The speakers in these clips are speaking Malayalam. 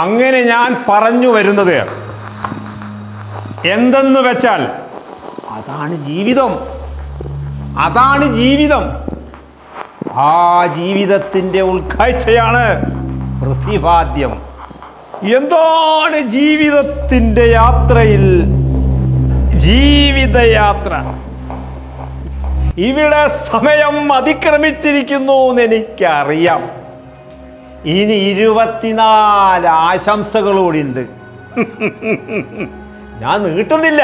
അങ്ങനെ ഞാൻ പറഞ്ഞു വരുന്നത് എന്തെന്ന് വെച്ചാൽ അതാണ് ജീവിതം. അതാണ് ജീവിതം. ആ ജീവിതത്തിൻ്റെ ഉൾക്കാഴ്ചയാണ് പ്രതിപാദ്യം. എന്താണ് ജീവിതത്തിൻ്റെ യാത്രയിൽ ജീവിതയാത്ര? ഇവിടെ സമയം അതിക്രമിച്ചിരിക്കുന്നു എന്ന് എനിക്കറിയാം. ഇനി 24 ആശംസകളോടുണ്ട്. ഞാൻ നീട്ടുന്നില്ല.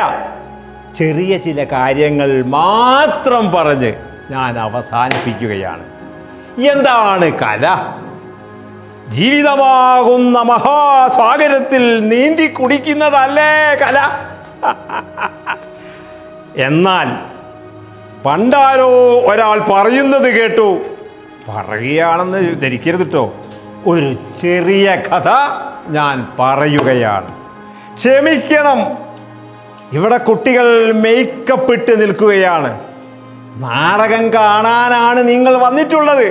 ചെറിയ ചില കാര്യങ്ങൾ മാത്രം പറഞ്ഞ് ഞാൻ അവസാനിപ്പിക്കുകയാണ്. എന്താണ് കല? ജീവിതമാകുന്ന മഹാസാഗരത്തിൽ നീന്തി കുടിക്കുന്നതല്ലേ കല? എന്നാൽ പണ്ടാരോ ഒരാൾ പറയുന്നത് കേട്ടു. പറയുകയാണെന്ന് ധരിക്കരുത് കേട്ടോ. ഒരു ചെറിയ കഥ ഞാൻ പറയുകയാണ്. ക്ഷമിക്കണം, ഇവിടെ കുട്ടികൾ മേക്കപ്പ് ഇട്ട് നിൽക്കുകയാണ്. നാടകം കാണാനാണ് നിങ്ങൾ വന്നിട്ടുള്ളത്.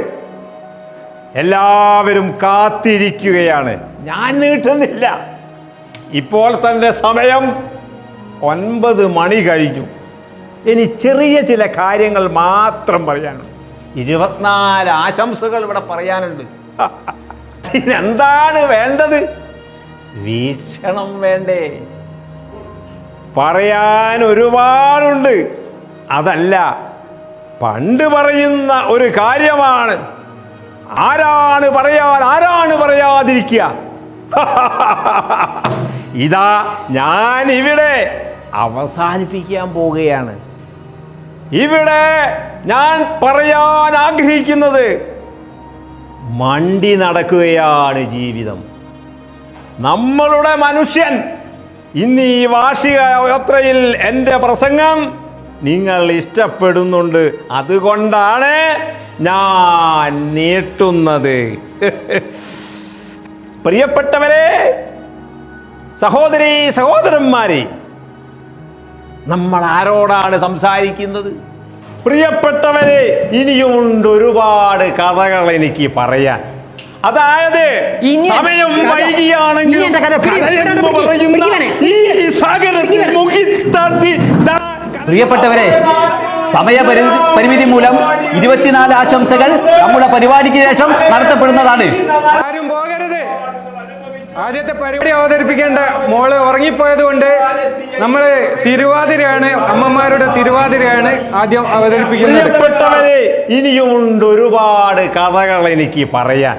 എല്ലാവരും കാത്തിരിക്കുകയാണ്. ഞാൻ നീട്ടുന്നില്ല. ഇപ്പോൾ തന്നെ സമയം 9 മണി കഴിഞ്ഞു. ഇനി ചെറിയ ചില കാര്യങ്ങൾ മാത്രം പറയാനുണ്ട്. 24 ആശംസകൾ ഇവിടെ പറയാനുണ്ട്. ഇതിനെന്താണ് വേണ്ടത്? വീക്ഷണം വേണ്ടേ? പറയാൻ ഒരുപാടുണ്ട്. അതല്ല, പണ്ട് പറയുന്ന ഒരു കാര്യമാണ്. ആരാണ് പറയാതിരിക്കുക? ഇതാ ഞാൻ ഇവിടെ അവസാനിപ്പിക്കാൻ പോവുകയാണ്. ഇവിടെ ഞാൻ പറയാൻ ആഗ്രഹിക്കുന്നത് മണ്ടി നടക്കുകയാണ് ജീവിതം. നമ്മളുടെ മനുഷ്യൻ ഇന്ന് ഈ വാർഷിക യാത്രയിൽ എൻ്റെ പ്രസംഗം നിങ്ങൾ ഇഷ്ടപ്പെടുന്നുണ്ട്. അതുകൊണ്ടാണ് ഞാൻ നീട്ടുന്നത്. പ്രിയപ്പെട്ടവരെ, സഹോദരീ സഹോദരന്മാരെ, നമ്മൾ ആരോടാണ് സംസാരിക്കുന്നത്? പ്രിയപ്പെട്ടവരെ, ഇനിയുമുണ്ട് ഒരുപാട് കഥകൾ എനിക്ക് പറയാൻ. അതായത് സമയം വൈകിയാണെങ്കിലും പ്രിയപ്പെട്ടവരെ, സമയപരിമിതി മൂലം 24 ആശംസകൾ നമ്മുടെ പരിപാടിക്ക് ശേഷം നടത്തപ്പെടുന്നതാണ്. ആരും പോകരുത്. ആദ്യത്തെ പരിപാടി അവതരിപ്പിക്കേണ്ട മോള് ഉറങ്ങിപ്പോയത് കൊണ്ട് നമ്മൾ തിരുവാതിരയാണ്, അമ്മമാരുടെ തിരുവാതിരയാണ് ആദ്യം അവതരിപ്പിക്കുന്നത്. പ്രിയപ്പെട്ടവരെ, ഇനിയുമുണ്ട് ഒരുപാട് കഥകൾ എനിക്ക് പറയാൻ.